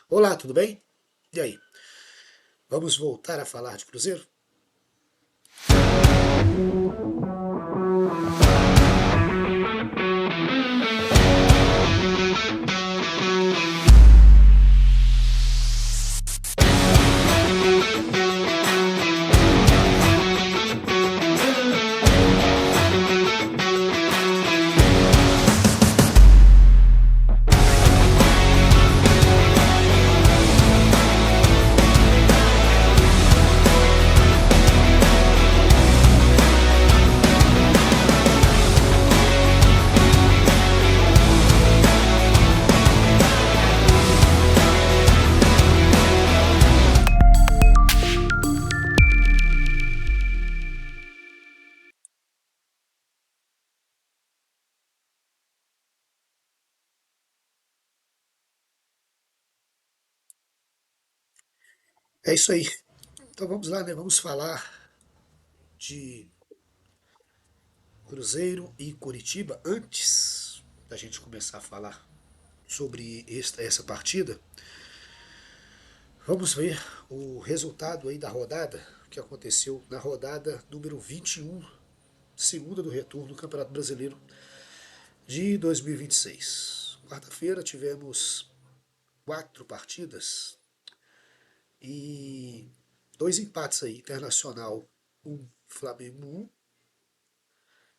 Olá, tudo bem? E aí? Vamos voltar a falar de Cruzeiro? É isso aí. Então vamos lá, né? Vamos falar de Cruzeiro e Curitiba. Antes da gente começar a falar sobre essa partida, vamos ver o resultado aí da rodada, que aconteceu na rodada número 21, segunda do retorno do Campeonato Brasileiro de 2026. Quarta-feira tivemos quatro partidas e dois empates aí, Internacional 1, Flamengo 1.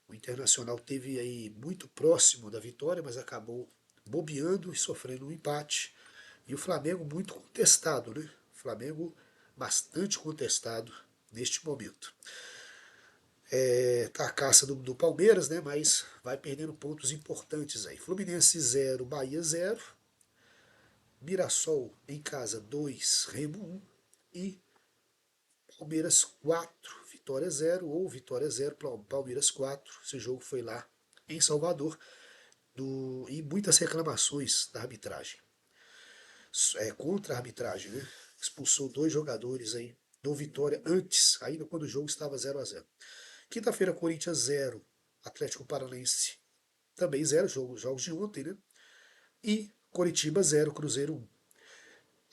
O Internacional teve aí muito próximo da vitória, mas acabou bobeando e sofrendo um empate. E o Flamengo muito contestado, né? O Flamengo bastante contestado neste momento. Tá a caça do Palmeiras, né? Mas vai perdendo pontos importantes aí. Fluminense 0, Bahia 0. Mirassol em casa 2, Remo 1. E Palmeiras 4, Vitória 0 ou Vitória 0, Palmeiras 4. Esse jogo foi lá em Salvador e muitas reclamações da arbitragem. Contra a arbitragem, né? Expulsou dois jogadores aí do Vitória antes, ainda quando o jogo estava 0-0. Quinta-feira, Corinthians 0, Atlético Paranaense também 0, jogos de ontem, né? E Coritiba 0, Cruzeiro 1.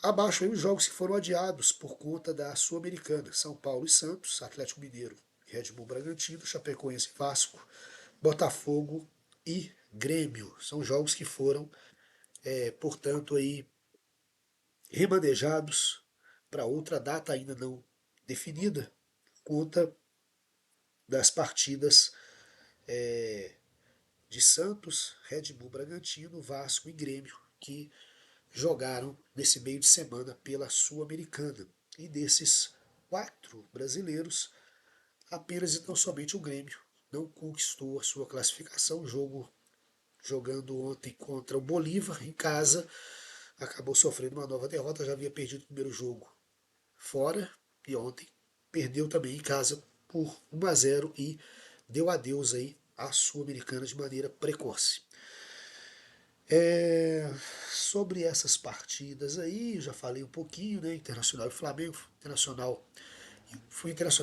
Abaixo aí os jogos que foram adiados por conta da Sul-Americana. São Paulo e Santos, Atlético Mineiro, Red Bull Bragantino, Chapecoense e Vasco, Botafogo e Grêmio. São jogos que foram, portanto, aí remanejados para outra data ainda não definida, por conta das partidas de Santos, Red Bull Bragantino, Vasco e Grêmio, que jogaram nesse meio de semana pela Sul-Americana. E desses quatro brasileiros, apenas e tão somente o Grêmio não conquistou a sua classificação. Jogando ontem contra o Bolívar em casa, acabou sofrendo uma nova derrota. Já havia perdido o primeiro jogo fora e ontem perdeu também em casa por 1-0 e deu adeus aí à Sul-Americana de maneira precoce. Sobre essas partidas aí, já falei um pouquinho, né? Internacional e Flamengo, Internacional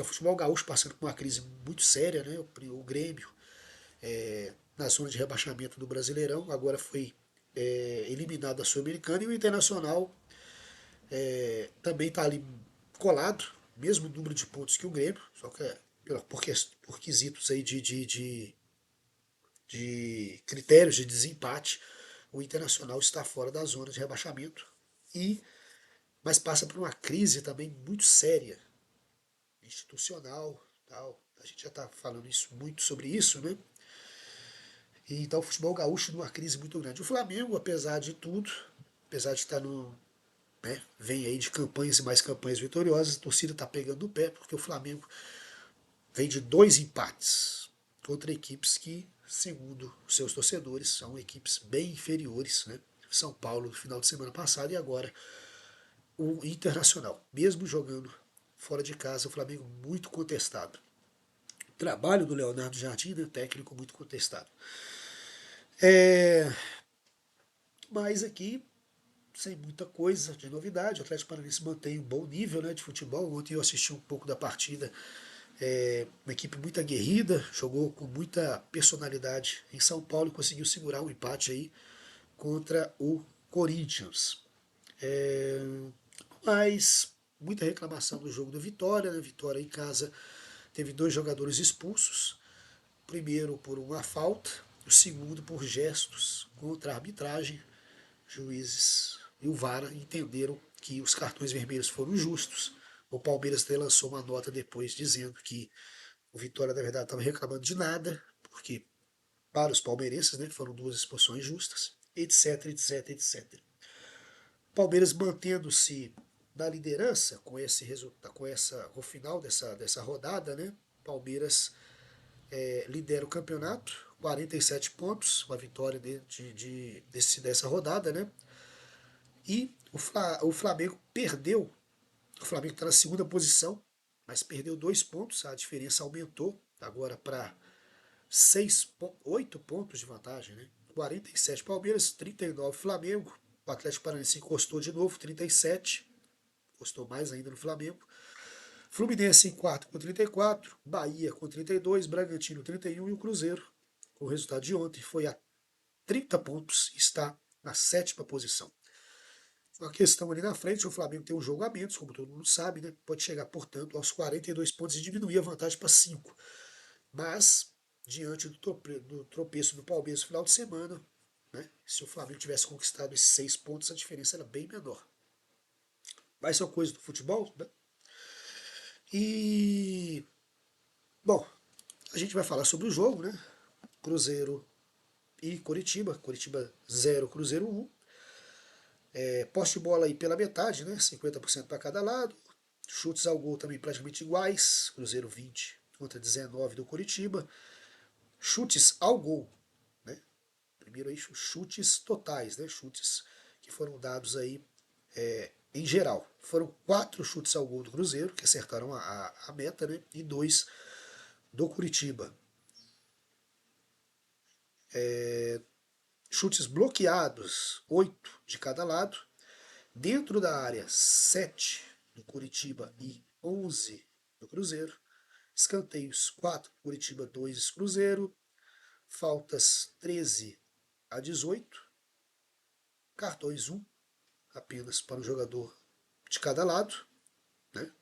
Futebol Gaúcho passando por uma crise muito séria, né? O Grêmio na zona de rebaixamento do Brasileirão, agora foi eliminado da Sul-Americana e o Internacional também está ali colado, mesmo número de pontos que o Grêmio, só que por quesitos aí de critérios de desempate, o Internacional está fora da zona de rebaixamento, mas passa por uma crise também muito séria, institucional, tal. A gente já está falando muito sobre isso, né? E então o futebol gaúcho numa crise muito grande. O Flamengo, apesar de tudo, apesar de estar no, vem aí de campanhas e mais campanhas vitoriosas, a torcida está pegando o pé, porque o Flamengo vem de dois empates contra equipes que, segundo os seus torcedores, são equipes bem inferiores, né? São Paulo no final de semana passado e agora o Internacional, mesmo jogando fora de casa, o Flamengo muito contestado. O trabalho do Leonardo Jardim, né, técnico muito contestado. Mas aqui, sem muita coisa de novidade, o Atlético Paranaense mantém um bom nível, né, de futebol. Ontem eu assisti um pouco da partida, uma equipe muito aguerrida, jogou com muita personalidade em São Paulo e conseguiu segurar um empate aí contra o Corinthians. Mas muita reclamação do jogo do Vitória, né? Vitória em casa teve 2 jogadores expulsos. O primeiro por uma falta, o segundo por gestos contra a arbitragem. Juízes e o VAR entenderam que os cartões vermelhos foram justos. O Palmeiras até lançou uma nota depois dizendo que o Vitória, na verdade, estava reclamando de nada, porque para os palmeirenses, né, foram 2 expulsões justas, etc, etc, etc. Palmeiras mantendo-se na liderança com esse resultado, com o final dessa rodada, né? Palmeiras lidera o campeonato, 47 pontos, uma vitória dessa rodada, né? E o Flamengo perdeu. O Flamengo está na segunda posição, mas perdeu 2 pontos. A diferença aumentou agora para 8 pontos de vantagem, né? 47 Palmeiras, 39 Flamengo. O Atlético Paranaense encostou de novo, 37. Encostou mais ainda no Flamengo. Fluminense em quarto com 34, Bahia com 32, Bragantino 31 e o Cruzeiro, com o resultado de ontem, foi a 30 pontos e está na sétima posição. Uma questão ali na frente, o Flamengo tem um jogo a menos, como todo mundo sabe, né? Pode chegar, portanto, aos 42 pontos e diminuir a vantagem para 5. Mas, diante do tropeço do Palmeiras no final de semana, né? Se o Flamengo tivesse conquistado esses 6 pontos, a diferença era bem menor. Mas são coisas do futebol, né? E, bom, a gente vai falar sobre o jogo, né? Cruzeiro e Coritiba. Coritiba 0, Cruzeiro 1. Poste de bola aí pela metade, né? 50% para cada lado. Chutes ao gol também praticamente iguais. Cruzeiro 20 contra 19 do Coritiba. Chutes ao gol, né? Primeiro aí chutes totais, né? Chutes que foram dados aí em geral. Foram 4 chutes ao gol do Cruzeiro, que acertaram a meta, né? E 2 do Curitiba. Chutes bloqueados, 8 de cada lado. Dentro da área, 7 do Curitiba e 11 do Cruzeiro. Escanteios, 4 Curitiba, 2 Cruzeiro. Faltas 13 a 18. Cartões 1 apenas para o jogador de cada lado, né?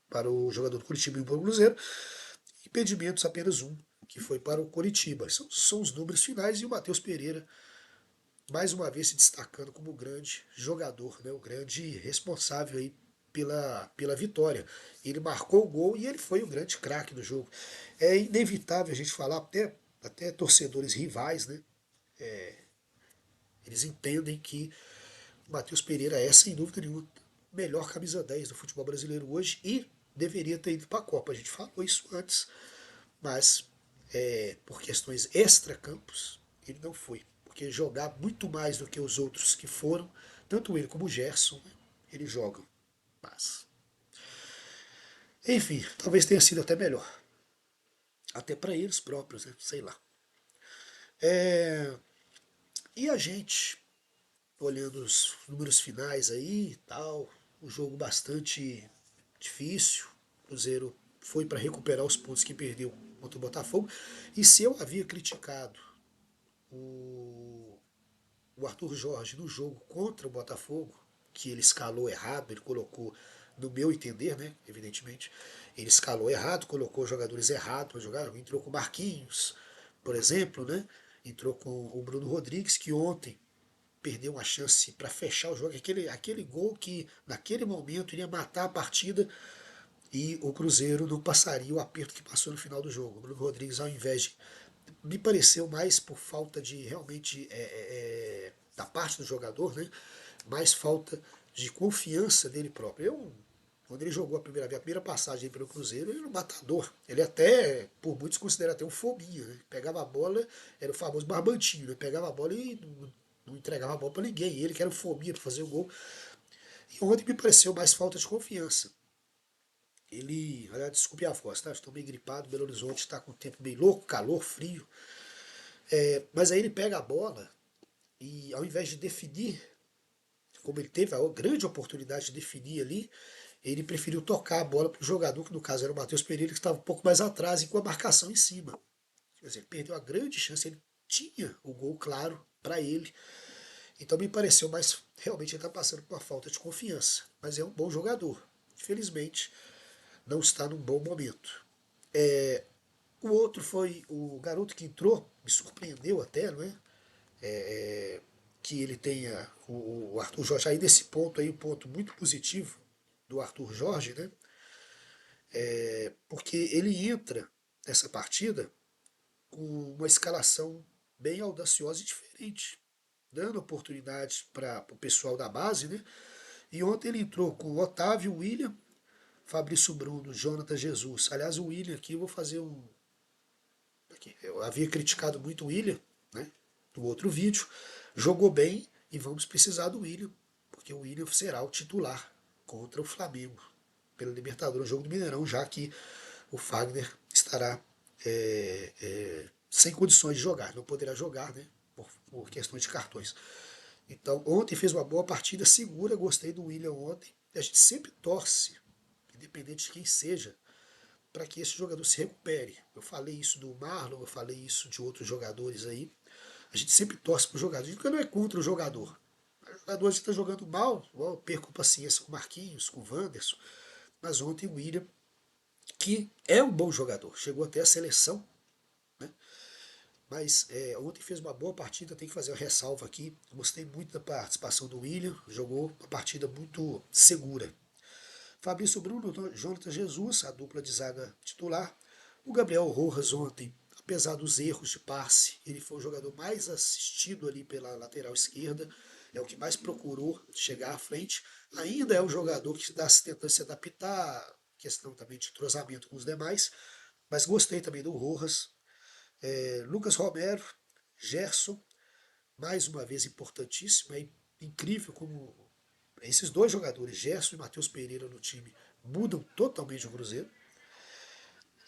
Para o jogador do Curitiba e para o Cruzeiro. Impedimentos apenas 1, que foi para o Coritiba. São os números finais e o Matheus Pereira, mais uma vez se destacando como o grande jogador, né, o grande responsável aí pela vitória. Ele marcou o gol e ele foi o grande craque do jogo. É inevitável a gente falar, até torcedores rivais, né, eles entendem que o Matheus Pereira é, sem dúvida nenhuma, melhor camisa 10 do futebol brasileiro hoje e deveria ter ido para a Copa. A gente falou isso antes, mas por questões extra-campos, ele não foi. Porque jogar muito mais do que os outros que foram, tanto ele como o Gerson, né, eles jogam. Mas, enfim, talvez tenha sido até melhor. Até para eles próprios, né? Sei lá. É, e a gente, olhando os números finais aí e tal, um jogo bastante difícil. O Cruzeiro foi para recuperar os pontos que perdeu contra o Botafogo. E se eu havia criticado o Arthur Jorge no jogo contra o Botafogo, que ele escalou errado, ele colocou, no meu entender, né, evidentemente, ele escalou errado, colocou jogadores errados para jogar, entrou com o Marquinhos, por exemplo, né, entrou com o Bruno Rodrigues, que ontem perdeu uma chance para fechar o jogo, aquele gol que naquele momento iria matar a partida e o Cruzeiro não passaria o aperto que passou no final do jogo. O Bruno Rodrigues, ao invés de me pareceu mais por falta de realmente da parte do jogador, né? Mais falta de confiança dele próprio. Quando ele jogou a primeira passagem pelo Cruzeiro, ele era um matador. Ele até, por muitos, considera até um fominha. Né? Pegava a bola, era o famoso barbantinho, né? Pegava a bola e não entregava a bola para ninguém. Ele que era o fominha para fazer o gol. E ontem me pareceu mais falta de confiança. Ele, aliás, desculpe a voz, tá? Estou meio gripado, Belo Horizonte está com o tempo bem louco, calor, frio. Mas aí ele pega a bola e ao invés de definir, como ele teve a grande oportunidade de definir ali, ele preferiu tocar a bola para o jogador, que no caso era o Matheus Pereira, que estava um pouco mais atrás e com a marcação em cima. Quer dizer, ele perdeu a grande chance, ele tinha o gol claro para ele. Então me pareceu mais, realmente ele está passando por uma falta de confiança, mas é um bom jogador. Infelizmente, não está num bom momento. O outro foi o garoto que entrou, me surpreendeu até, não é? Que ele tenha o Arthur Jorge, aí nesse ponto aí, um ponto muito positivo do Arthur Jorge, né? Porque ele entra nessa partida com uma escalação bem audaciosa e diferente, dando oportunidades para o pessoal da base, né? E ontem ele entrou com o Otávio, William, Fabrício Bruno, Jonathan Jesus. Aliás, o William aqui eu vou fazer um. Eu havia criticado muito o William, né? No outro vídeo. Jogou bem e vamos precisar do William, porque o William será o titular contra o Flamengo pela Libertadores, jogo do Mineirão, já que o Fagner estará sem condições de jogar, não poderá jogar, né? Por questões de cartões. Então, ontem fez uma boa partida segura, gostei do William ontem. E a gente sempre torce, independente de quem seja, para que esse jogador se recupere. Eu falei isso do Marlon, eu falei isso de outros jogadores aí. A gente sempre torce para o jogador. A gente não é contra o jogador. O jogador está jogando mal, eu perco paciência com o Marquinhos, com o Wanderson. Mas ontem o William, que é um bom jogador, chegou até a seleção, né? Mas ontem fez uma boa partida, tem que fazer uma ressalva aqui. Gostei muito da participação do William, jogou uma partida muito segura. Fabrício Bruno, Jonathan Jesus, a dupla de zaga titular. O Gabriel Rojas ontem, apesar dos erros de passe, ele foi o jogador mais assistido ali pela lateral esquerda, é o que mais procurou chegar à frente. Ainda é um jogador que está tentando se adaptar, questão também de entrosamento com os demais, mas gostei também do Rojas. Lucas Romero, Gerson, mais uma vez importantíssimo, é incrível como esses dois jogadores, Gerson e Matheus Pereira no time, mudam totalmente o Cruzeiro.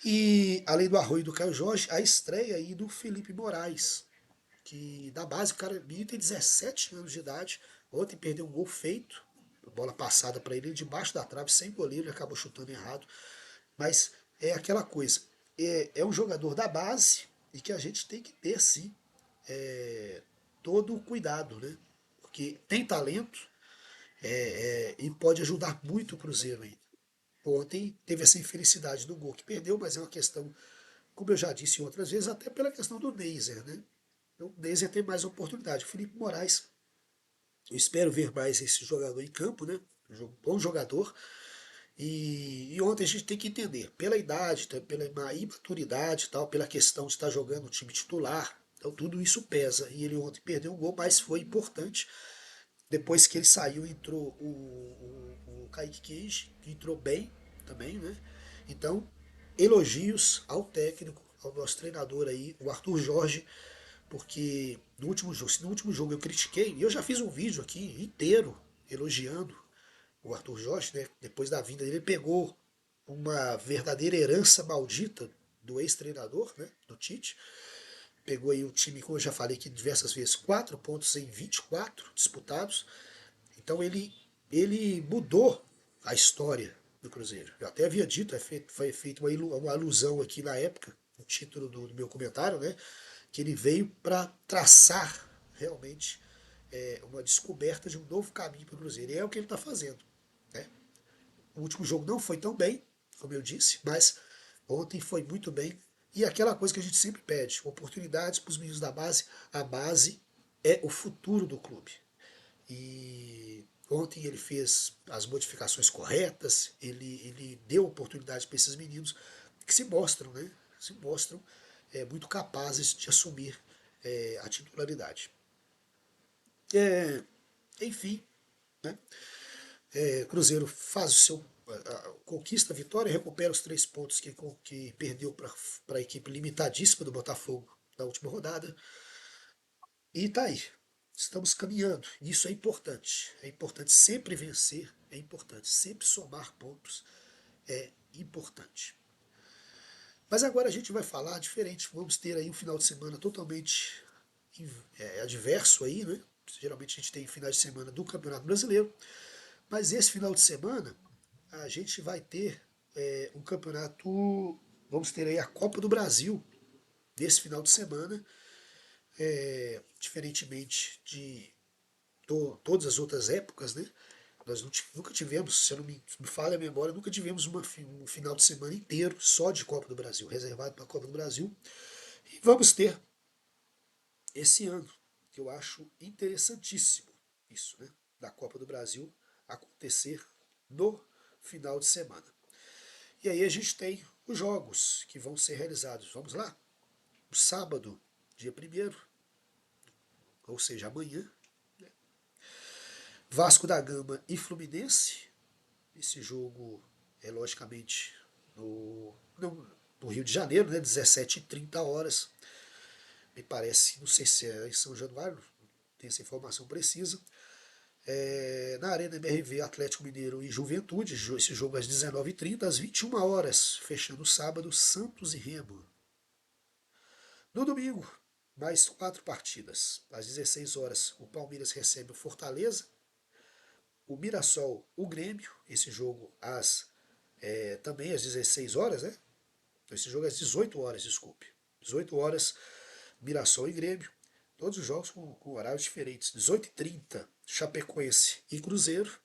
E além do Arroio e do Caio Jorge, a estreia aí do Felipe Moraes, que da base, o cara tem 17 anos de idade, ontem perdeu um gol feito, bola passada para ele debaixo da trave, sem goleiro, ele acabou chutando errado. Mas é aquela coisa, é um jogador da base e que a gente tem que ter sim todo o cuidado, né? Porque tem talento, e pode ajudar muito o Cruzeiro ainda. Ontem teve essa infelicidade do gol que perdeu, mas é uma questão, como eu já disse outras vezes, até pela questão do Neiser, né? Então, o Neiser tem mais oportunidade. O Felipe Moraes, eu espero ver mais esse jogador em campo, né? Um bom jogador. E ontem a gente tem que entender, pela idade, pela imaturidade, tal, pela questão de estar jogando no time titular, então tudo isso pesa. E ele ontem perdeu um gol, mas foi importante. Depois que ele saiu, entrou o Kaique Queijo, que entrou bem também, né? Então, elogios ao técnico, ao nosso treinador aí, o Arthur Jorge, porque no último jogo, se no último jogo eu critiquei, e eu já fiz um vídeo aqui inteiro elogiando o Arthur Jorge, né? Depois da vinda dele, ele pegou uma verdadeira herança maldita do ex-treinador, né? Do Tite. Pegou aí um time, como eu já falei aqui diversas vezes, 4 pontos em 24 disputados. Então ele mudou a história do Cruzeiro. Eu até havia dito, foi feita uma alusão aqui na época, no título do meu comentário, né? Que ele veio para traçar realmente uma descoberta de um novo caminho para o Cruzeiro. E é o que ele está fazendo. Né? O último jogo não foi tão bem, como eu disse, mas ontem foi muito bem. E aquela coisa que a gente sempre pede, oportunidades para os meninos da base. A base é o futuro do clube. E ontem ele fez as modificações corretas, ele deu oportunidade para esses meninos que se mostram, né? Se mostram muito capazes de assumir a titularidade. Enfim, né? Cruzeiro faz o seu conquista a vitória, recupera os 3 pontos que perdeu para a equipe limitadíssima do Botafogo na última rodada. E tá aí. Estamos caminhando. Isso é importante. É importante sempre vencer. É importante sempre somar pontos. É importante. Mas agora a gente vai falar diferente. Vamos ter aí um final de semana totalmente adverso aí, né? Geralmente a gente tem finais de semana do Campeonato Brasileiro. Mas esse final de semana a gente vai ter um campeonato. Vamos ter aí a Copa do Brasil desse final de semana. Diferentemente de todas as outras épocas, né? Nós nunca tivemos, se eu não me falha a memória, nunca tivemos um final de semana inteiro só de Copa do Brasil, reservado para a Copa do Brasil. E vamos ter esse ano, que eu acho interessantíssimo isso, né? Da Copa do Brasil acontecer no final de semana. E aí a gente tem os jogos que vão ser realizados. Vamos lá? O sábado, dia 1º, ou seja, amanhã, né? Vasco da Gama e Fluminense. Esse jogo é logicamente no Rio de Janeiro, né? 17h30. Me parece, não sei se é em São Januário, não tenho essa informação precisa. Na Arena MRV, Atlético Mineiro e Juventude, esse jogo às 19h30, às 21h, fechando o sábado, Santos e Remo. No domingo, mais 4 partidas. Às 16h, o Palmeiras recebe o Fortaleza, o Mirassol, o Grêmio, esse jogo também às 16h, né? Esse jogo às 18h, desculpe. 18h, Mirassol e Grêmio. Todos os jogos com horários diferentes. 18h30, Chapecoense e Cruzeiro.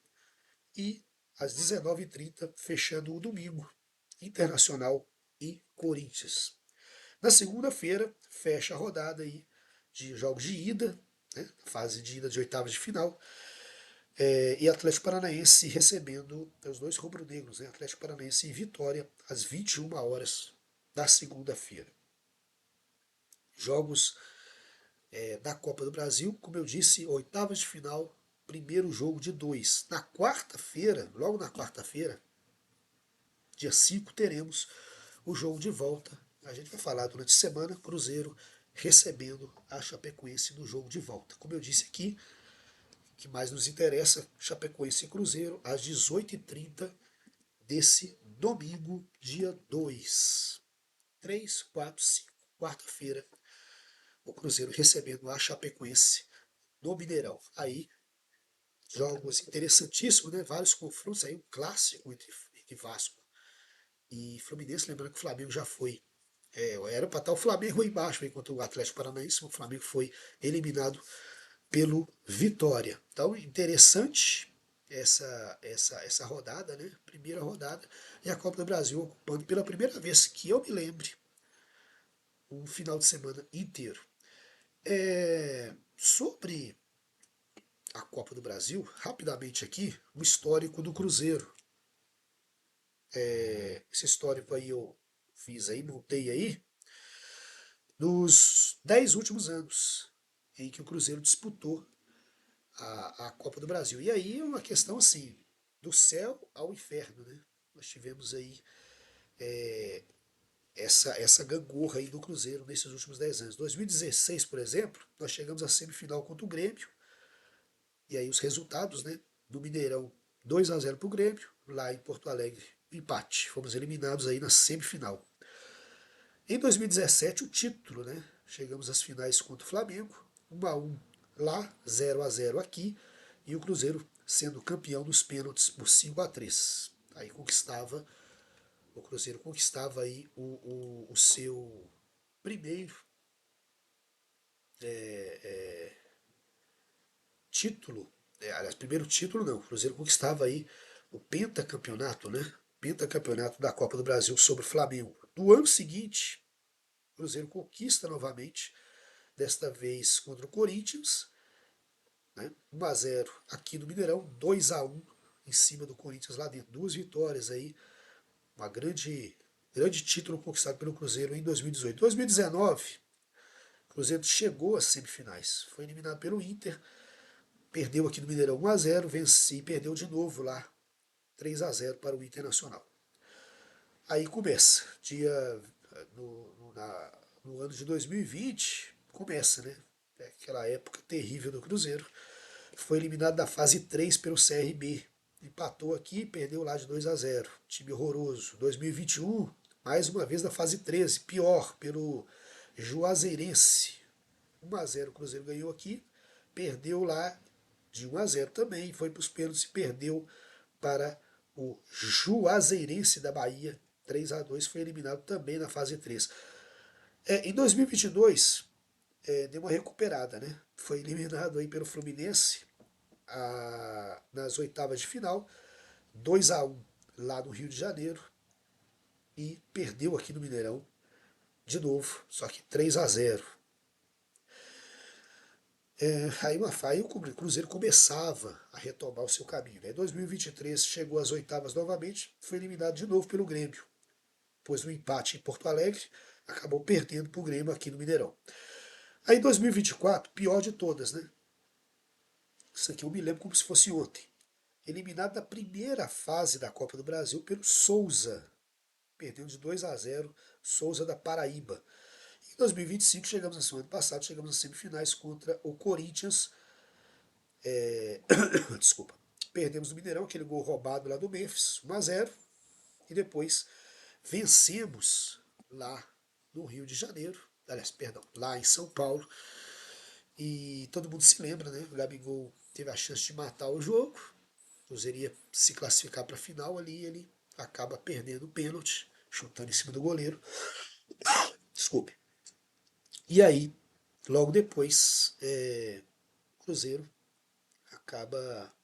E às 19h30, fechando o domingo, Internacional e Corinthians. Na segunda-feira, fecha a rodada aí de jogos de ida, né, fase de ida de oitavas de final, e Atlético Paranaense recebendo os dois rubro-negros, né, Atlético Paranaense e Vitória, às 21h da segunda-feira. Jogos da Copa do Brasil, como eu disse, oitavas de final, primeiro jogo de 2. Na quarta-feira, logo na quarta-feira, dia 5, teremos o jogo de volta. A gente vai falar durante a semana, Cruzeiro recebendo a Chapecoense no jogo de volta. Como eu disse aqui, o que mais nos interessa, Chapecoense e Cruzeiro, às 18h30 desse domingo, dia 2. 3, 4, 5, quarta-feira, o Cruzeiro recebendo a Chapecoense no Mineirão. Aí, jogos interessantíssimos, né? Vários confrontos, aí um clássico entre Vasco e Fluminense, lembrando que o Flamengo já foi. Era para estar o Flamengo aí embaixo, enquanto o Atlético Paranaense, o Flamengo foi eliminado pelo Vitória. Então, interessante essa rodada, né? Primeira rodada, e a Copa do Brasil ocupando pela primeira vez que eu me lembre um final de semana inteiro. Sobre a Copa do Brasil, rapidamente aqui, o histórico do Cruzeiro. Esse histórico aí eu fiz aí, montei aí, nos 10 últimos anos em que o Cruzeiro disputou a Copa do Brasil. E aí é uma questão assim, do céu ao inferno, né? Nós tivemos aí essa gangorra aí do Cruzeiro nesses últimos 10 anos. 2016, por exemplo, nós chegamos à semifinal contra o Grêmio, e aí os resultados, né? No Mineirão, 2-0 para o Grêmio, lá em Porto Alegre, empate. Fomos eliminados aí na semifinal. Em 2017, o título, né? Chegamos às finais contra o Flamengo, 1-1 lá, 0-0 aqui, e o Cruzeiro sendo campeão nos pênaltis por 5-3. Aí o Cruzeiro conquistava aí o seu primeiro título, aliás, primeiro título não, o Cruzeiro conquistava aí o pentacampeonato, né? Pentacampeonato da Copa do Brasil sobre o Flamengo. No ano seguinte, o Cruzeiro conquista novamente, desta vez contra o Corinthians, né? 1-0 aqui no Mineirão, 2-1 em cima do Corinthians lá dentro. 2 vitórias aí, uma grande título conquistado pelo Cruzeiro em 2018. 2019, o Cruzeiro chegou às semifinais, foi eliminado pelo Inter, perdeu aqui no Mineirão 1-0, venceu e perdeu de novo lá, 3-0 para o Internacional. Aí começa, no ano de 2020, começa, né? Aquela época terrível do Cruzeiro. Foi eliminado da fase 3 pelo CRB. Empatou aqui, perdeu lá de 2-0. Time horroroso. 2021, mais uma vez na fase 13, pior, pelo Juazeirense. 1-0 o Cruzeiro ganhou aqui, perdeu lá de 1-0 também, foi para os pênaltis e perdeu para o Juazeirense da Bahia, 3-2, foi eliminado também na fase 3. Em 2022, deu uma recuperada, né? Foi eliminado aí pelo Fluminense nas oitavas de final, 2-1 lá no Rio de Janeiro e perdeu aqui no Mineirão de novo, só que 3-0. Aí o Cruzeiro começava a retomar o seu caminho. Em 2023 chegou às oitavas novamente, foi eliminado de novo pelo Grêmio. Depois do empate em Porto Alegre, acabou perdendo para o Grêmio aqui no Mineirão. Aí 2024, pior de todas, né? Isso aqui eu me lembro como se fosse ontem. Eliminado da primeira fase da Copa do Brasil pelo Souza. Perdeu de 2-0, Souza da Paraíba. Em 2025 chegamos na semana passada, chegamos nas semifinais contra o Corinthians. Desculpa. Perdemos no Mineirão, aquele gol roubado lá do Memphis, 1-0. E depois vencemos lá no Rio de Janeiro. Aliás, perdão, lá em São Paulo. E todo mundo se lembra, né? O Gabigol teve a chance de matar o jogo. O Cruzeiro ia se classificar para a final ali, ele acaba perdendo o pênalti, chutando em cima do goleiro. Desculpe. E aí, logo depois, o Cruzeiro acaba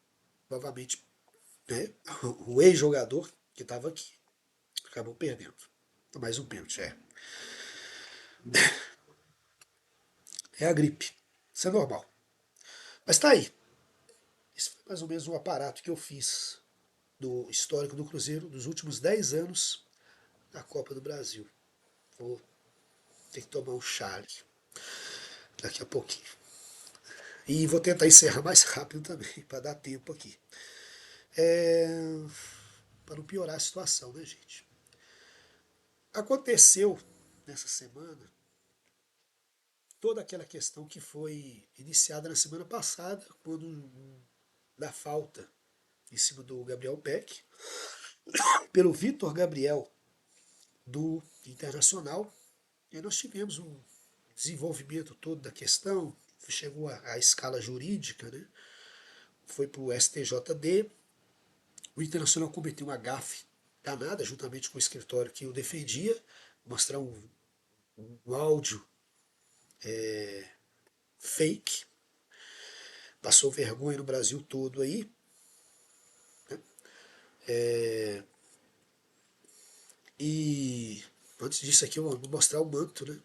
novamente, né, o ex-jogador que estava aqui acabou perdendo. Mais um pênalti, é a gripe. Isso é normal. Mas tá aí. Esse foi mais ou menos um aparato que eu fiz do histórico do Cruzeiro dos últimos 10 anos na Copa do Brasil. Vou ter que tomar um chá ali daqui a pouquinho. E vou tentar encerrar mais rápido também, para dar tempo aqui. Para não piorar a situação, né, gente? Aconteceu nessa semana toda aquela questão que foi iniciada na semana passada, quando da falta em cima do Gabriel Peck, pelo Vitor Gabriel do Internacional. E nós tivemos um desenvolvimento todo da questão, chegou à escala jurídica, né? Foi para o STJD. O Internacional cometeu uma gafe danada, juntamente com o escritório que o defendia, mostrar um áudio fake, passou vergonha no Brasil todo aí. E antes disso aqui eu vou mostrar o manto, né?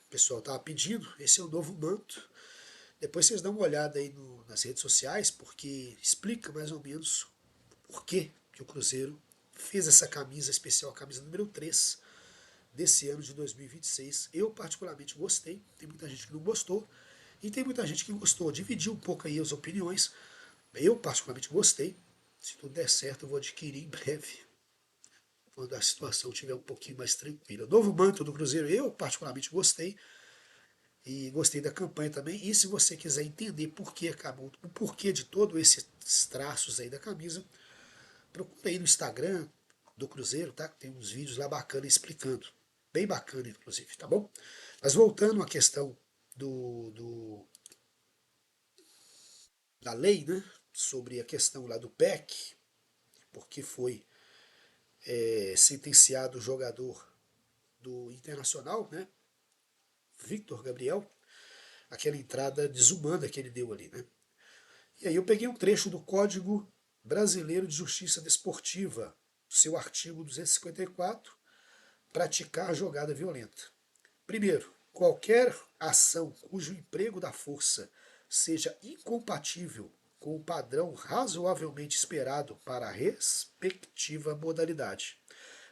O pessoal estava pedindo, esse é o novo manto. Depois vocês dão uma olhada aí nas redes sociais, porque explica mais ou menos por que o Cruzeiro fez essa camisa especial, a camisa número 3 desse ano de 2026. Eu particularmente gostei, tem muita gente que não gostou, e tem muita gente que gostou. Dividiu um pouco aí as opiniões. Eu particularmente gostei. Se tudo der certo, eu vou adquirir em breve, quando a situação estiver um pouquinho mais tranquila. Novo manto do Cruzeiro, eu particularmente gostei. E gostei da campanha também. E se você quiser entender por que acabou, o porquê de todos esses traços aí da camisa, procura aí no Instagram do Cruzeiro, tá? Tem uns vídeos lá bacanas explicando. Bem bacana, inclusive, tá bom? Mas voltando à questão da lei, né? Sobre a questão lá do PEC, porque foi sentenciado o jogador do Internacional, né? Victor Gabriel, aquela entrada desumana que ele deu ali, né? E aí eu peguei um trecho do Código Brasileiro de Justiça Desportiva, seu artigo 254, praticar jogada violenta. Primeiro, qualquer ação cujo emprego da força seja incompatível com o padrão razoavelmente esperado para a respectiva modalidade.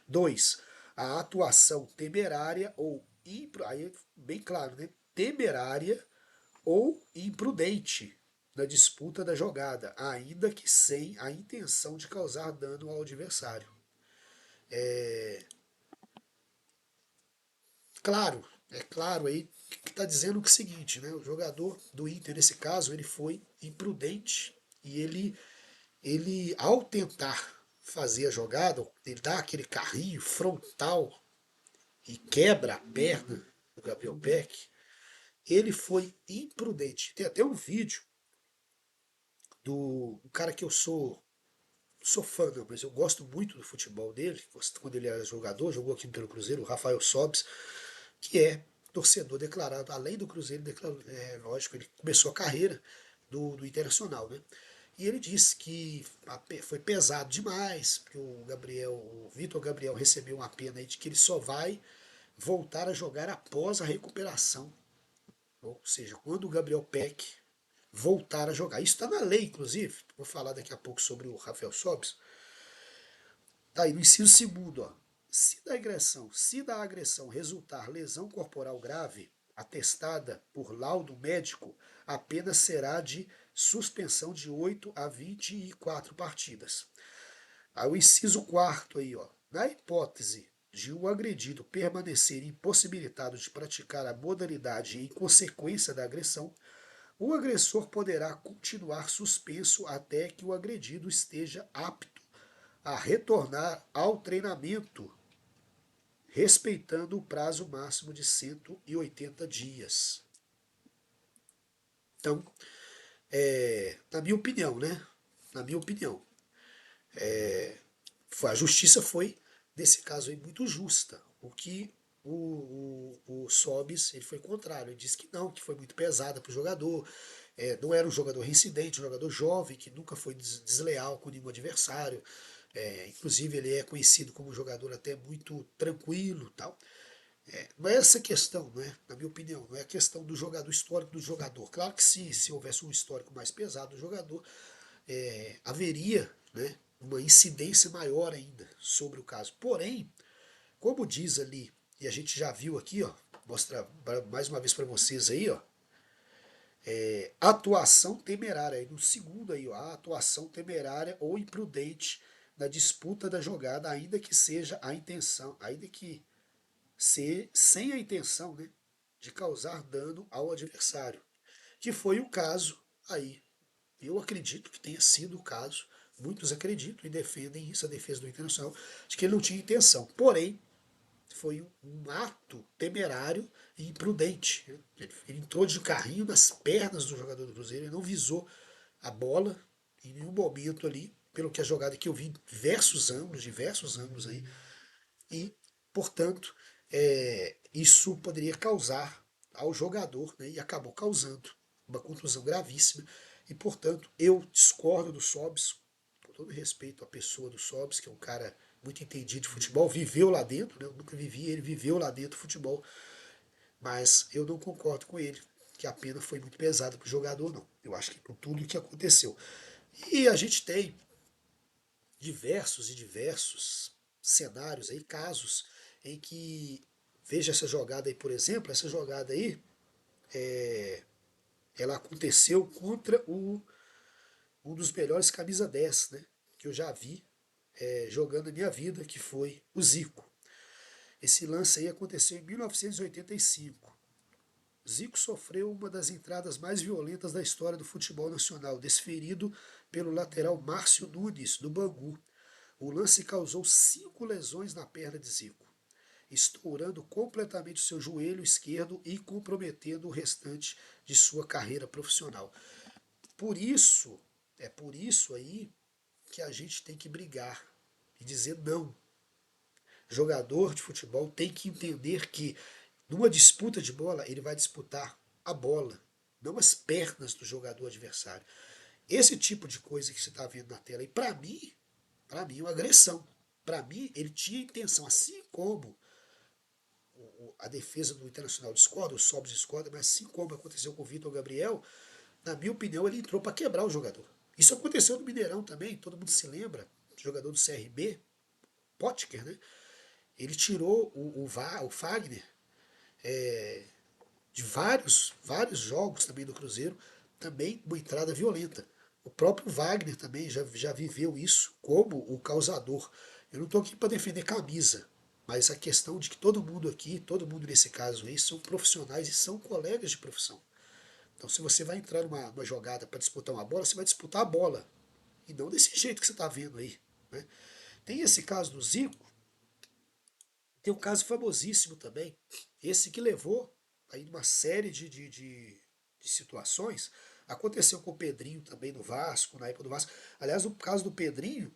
2. A atuação temerária ou aí bem claro, né? Temerária ou imprudente na disputa da jogada, ainda que sem a intenção de causar dano ao adversário. Claro, é claro aí que está dizendo o seguinte, né? O jogador do Inter, nesse caso, ele foi imprudente e ele ao tentar fazer a jogada, ele dá aquele carrinho frontal e quebra a perna do Gabriel Peck, ele foi imprudente. Tem até um vídeo do um cara que eu sou fã, não, mas eu gosto muito do futebol dele, quando ele era jogador, jogou aqui pelo Cruzeiro, o Rafael Sobis, que é torcedor declarado, além do Cruzeiro, declarou, lógico, ele começou a carreira do Internacional, né? E ele disse que foi pesado demais, que o Vitor Gabriel recebeu uma pena aí de que ele só vai voltar a jogar após a recuperação. Ou seja, quando o Gabriel Peck voltar a jogar. Isso está na lei, inclusive. Vou falar daqui a pouco sobre o Rafael Sobis. Tá aí no inciso segundo, ó. Se da agressão resultar lesão corporal grave, atestada por laudo médico, a pena será de suspensão de 8 a 24 partidas. Aí o inciso quarto aí, ó. Na hipótese de o agredido permanecer impossibilitado de praticar a modalidade em consequência da agressão, o agressor poderá continuar suspenso até que o agredido esteja apto a retornar ao treinamento, respeitando o prazo máximo de 180 dias. Então, na minha opinião, né? Na minha opinião, a justiça foi, nesse caso aí, muito justa. O que o Sobis ele foi contrário. Ele disse que não, que foi muito pesada para o jogador. Não era um jogador reincidente, um jogador jovem, que nunca foi desleal com nenhum adversário. Inclusive, ele é conhecido como um jogador até muito tranquilo tal. Não é essa questão, não é, na minha opinião, não é a questão do jogador, do histórico do jogador. Claro que se houvesse um histórico mais pesado do jogador, haveria, né, uma incidência maior ainda sobre o caso. Porém, como diz ali, e a gente já viu aqui, ó, mostra mais uma vez para vocês aí, ó, atuação temerária, aí no segundo aí, ó, a atuação temerária ou imprudente na disputa da jogada, ainda que seja a intenção, ainda que ser sem a intenção, né, de causar dano ao adversário, que foi o caso aí. Eu acredito que tenha sido o caso, muitos acreditam e defendem isso, a defesa do Internacional, de que ele não tinha intenção. Porém, foi um ato temerário e imprudente. Ele entrou de carrinho nas pernas do jogador do Cruzeiro, ele não visou a bola em nenhum momento ali, pelo que a jogada que eu vi em diversos ângulos aí, e, portanto, isso poderia causar ao jogador, né, e acabou causando uma contusão gravíssima, e, portanto, eu discordo do Sobis, com todo respeito à pessoa do Sobis, que é um cara muito entendido de futebol, viveu lá dentro, né, eu nunca vivi, ele viveu lá dentro do futebol, mas eu não concordo com ele, que a pena foi muito pesada para o jogador, não. Eu acho que por tudo o que aconteceu. E a gente tem diversos cenários aí, casos em que, veja essa jogada aí, por exemplo, essa jogada aí, ela aconteceu contra um dos melhores camisa 10, né, que eu já vi jogando na minha vida, que foi o Zico. Esse lance aí aconteceu em 1985. Zico sofreu uma das entradas mais violentas da história do futebol nacional, desferido pelo lateral Márcio Nunes, do Bangu. O lance causou 5 lesões na perna de Zico, estourando completamente o seu joelho esquerdo e comprometendo o restante de sua carreira profissional. Por isso, é por isso aí que a gente tem que brigar e dizer não. Jogador de futebol tem que entender que numa disputa de bola ele vai disputar a bola, não as pernas do jogador adversário. Esse tipo de coisa que você está vendo na tela, e para mim é uma agressão. Para mim, ele tinha intenção, assim como a defesa do Internacional discorda, o Sobis discorda, mas assim como aconteceu com o Vitor Gabriel, na minha opinião, ele entrou para quebrar o jogador. Isso aconteceu no Mineirão também, todo mundo se lembra, jogador do CRB, Potker, né? Ele tirou o Fagner de vários jogos também do Cruzeiro, também uma entrada violenta. O próprio Wagner também já viveu isso como o causador. Eu não estou aqui para defender camisa, mas a questão de que todo mundo aqui, todo mundo nesse caso aí, são profissionais e são colegas de profissão. Então, se você vai entrar numa jogada para disputar uma bola, você vai disputar a bola. E não desse jeito que você está vendo aí. Né? Tem esse caso do Zico, tem um caso famosíssimo também, esse que levou aí uma série de situações. Aconteceu com o Pedrinho também no Vasco, na época do Vasco. Aliás, o caso do Pedrinho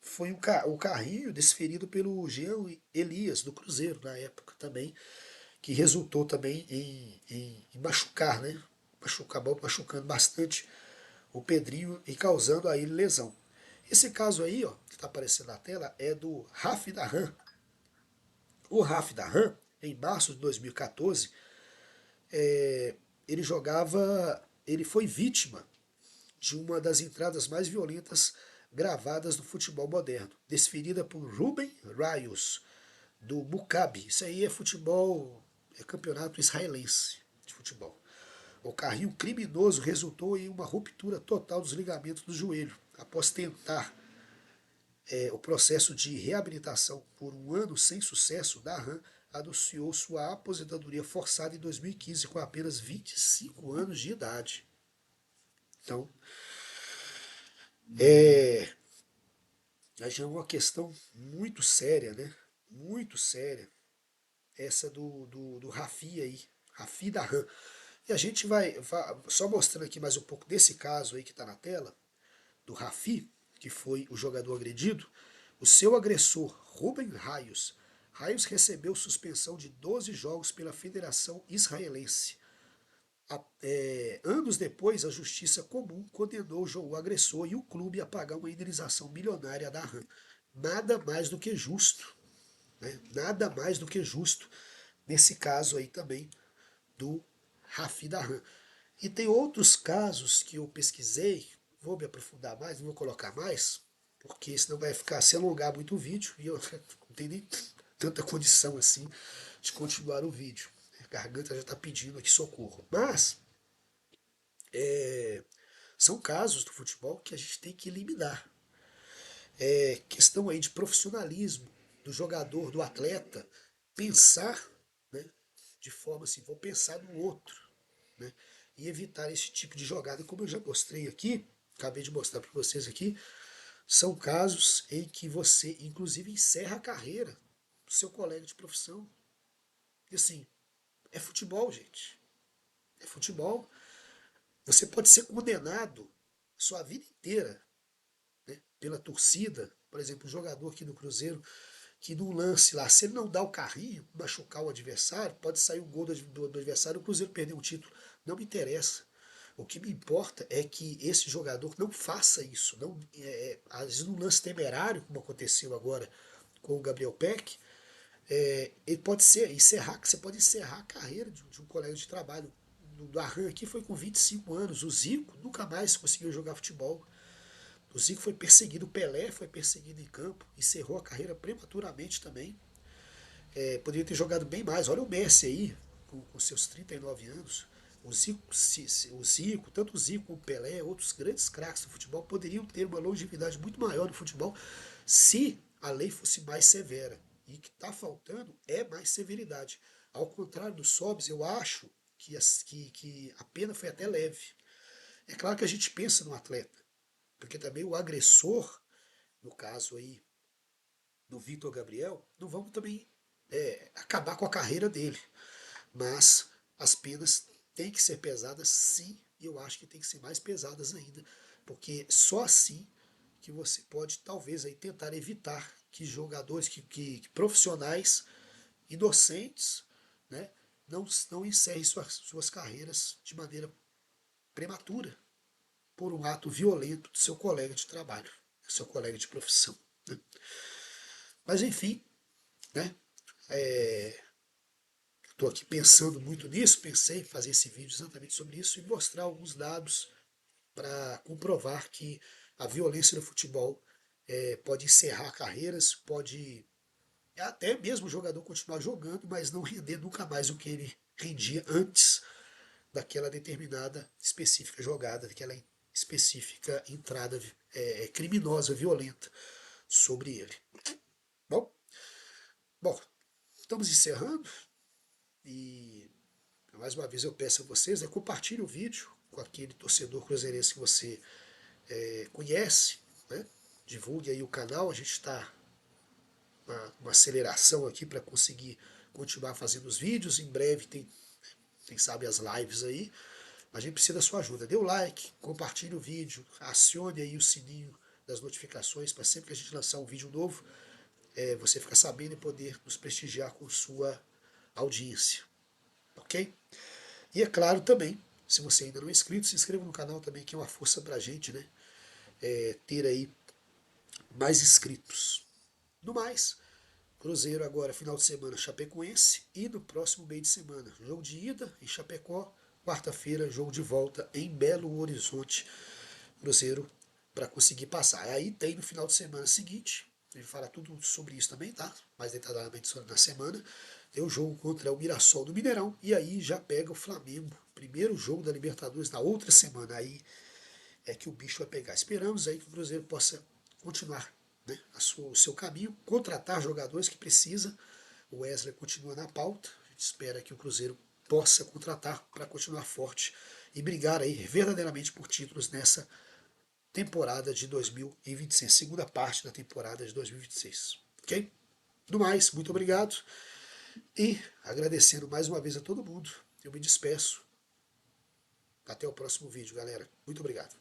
foi o carrinho desferido pelo Jean Elias, do Cruzeiro, na época também, que resultou também em machucar, né? acabou machucando bastante o Pedrinho e causando a ele lesão. Esse caso aí, ó, que está aparecendo na tela, é do Raf Dahan. O Raf Dahan, em março de 2014, ele jogava, ele foi vítima de uma das entradas mais violentas gravadas no futebol moderno, desferida por Ruben Rayos, do Maccabi. Isso aí é futebol, é campeonato israelense de futebol. O carrinho criminoso resultou em uma ruptura total dos ligamentos do joelho. Após tentar o processo de reabilitação por um ano sem sucesso, Dahan anunciou sua aposentadoria forçada em 2015 com apenas 25 anos de idade. Então, já é uma questão muito séria, né? Muito séria. Essa do Rafi aí, Rafi Dahan. E a gente vai só mostrando aqui mais um pouco desse caso aí que está na tela, do Rafi, que foi o jogador agredido. O seu agressor, Ruben Rayos. Rayos recebeu suspensão de 12 jogos pela Federação Israelense. Anos depois, a Justiça Comum condenou o agressor e o clube a pagar uma indenização milionária da RAM. Nada mais do que justo. Né? Nada mais do que justo nesse caso aí também do Rafi Dahan. E tem outros casos que eu pesquisei, vou me aprofundar mais, não vou colocar mais, porque senão vai ficar se alongar muito o vídeo e eu não tenho nem tanta condição assim de continuar o vídeo. A garganta já está pedindo aqui socorro. Mas são casos do futebol que a gente tem que eliminar. Questão aí de profissionalismo do jogador, do atleta, pensar, né, de forma assim, vou pensar no outro, né, e evitar esse tipo de jogada, como eu já mostrei aqui, acabei de mostrar para vocês aqui, são casos em que você, inclusive, encerra a carreira do seu colega de profissão. E assim, é futebol, gente. É futebol. Você pode ser condenado sua vida inteira, né, pela torcida. Por exemplo, um jogador aqui do Cruzeiro que num lance lá, se ele não dá o carrinho, machucar o adversário, pode sair um gol do adversário, o Cruzeiro perder um título. Não me interessa. O que me importa é que esse jogador não faça isso. Não, às vezes num lance temerário, como aconteceu agora com o Gabriel Peck, ele pode encerrar, você pode encerrar a carreira de um colega de trabalho. Do Arran aqui foi com 25 anos. O Zico nunca mais conseguiu jogar futebol. O Zico foi perseguido, o Pelé foi perseguido em campo, encerrou a carreira prematuramente também. Poderia ter jogado bem mais. Olha o Messi aí, com seus 39 anos. O Zico, tanto o Zico como o Pelé, outros grandes craques do futebol, poderiam ter uma longevidade muito maior no futebol se a lei fosse mais severa. E o que está faltando é mais severidade. Ao contrário do Sobs, eu acho que a pena foi até leve. É claro que a gente pensa no atleta, porque também o agressor, no caso aí do Vitor Gabriel, não vamos também acabar com a carreira dele. Mas as penas têm que ser pesadas sim, e eu acho que tem que ser mais pesadas ainda, porque só assim que você pode talvez aí tentar evitar que jogadores, que profissionais inocentes, né, não encerrem suas carreiras de maneira prematura por um ato violento do seu colega de trabalho, do seu colega de profissão. Né? Mas enfim, né, estou aqui pensando muito nisso, pensei em fazer esse vídeo exatamente sobre isso e mostrar alguns dados para comprovar que a violência no futebol pode encerrar carreiras, pode até mesmo o jogador continuar jogando, mas não render nunca mais o que ele rendia antes daquela determinada específica jogada, daquela específica entrada criminosa, violenta sobre ele. Bom, bom, estamos encerrando e mais uma vez eu peço a vocês, compartilhe o vídeo com aquele torcedor cruzeirense que você conhece, né? Divulgue aí o canal, a gente está uma aceleração aqui para conseguir continuar fazendo os vídeos, em breve tem, quem sabe, as lives aí, mas a gente precisa da sua ajuda. Dê o like, compartilhe o vídeo, acione aí o sininho das notificações para sempre que a gente lançar um vídeo novo, você ficar sabendo e poder nos prestigiar com sua audiência, ok? E é claro também, Se você ainda não é inscrito, se inscreva no canal também, que é uma força pra gente, né? Ter aí mais inscritos. No mais, Cruzeiro agora, final de semana, Chapecoense. E no próximo meio de semana, jogo de ida em Chapecó. Quarta-feira, jogo de volta em Belo Horizonte. Cruzeiro para conseguir passar. Aí tem no final de semana seguinte, a gente fala tudo sobre isso também, tá? Mais detalhadamente na semana. Tem o jogo contra o Mirassol do Mineirão. E aí já pega o Flamengo. Primeiro jogo da Libertadores na outra semana. Aí é que o bicho vai pegar. Esperamos aí que o Cruzeiro possa continuar, né, o seu caminho, contratar jogadores que precisa. O Wesley continua na pauta. A gente espera que o Cruzeiro possa contratar para continuar forte e brigar aí verdadeiramente por títulos nessa temporada de 2026, segunda parte da temporada de 2026. Ok? No mais, muito obrigado e agradecendo mais uma vez a todo mundo. Eu me despeço. Até o próximo vídeo, galera. Muito obrigado.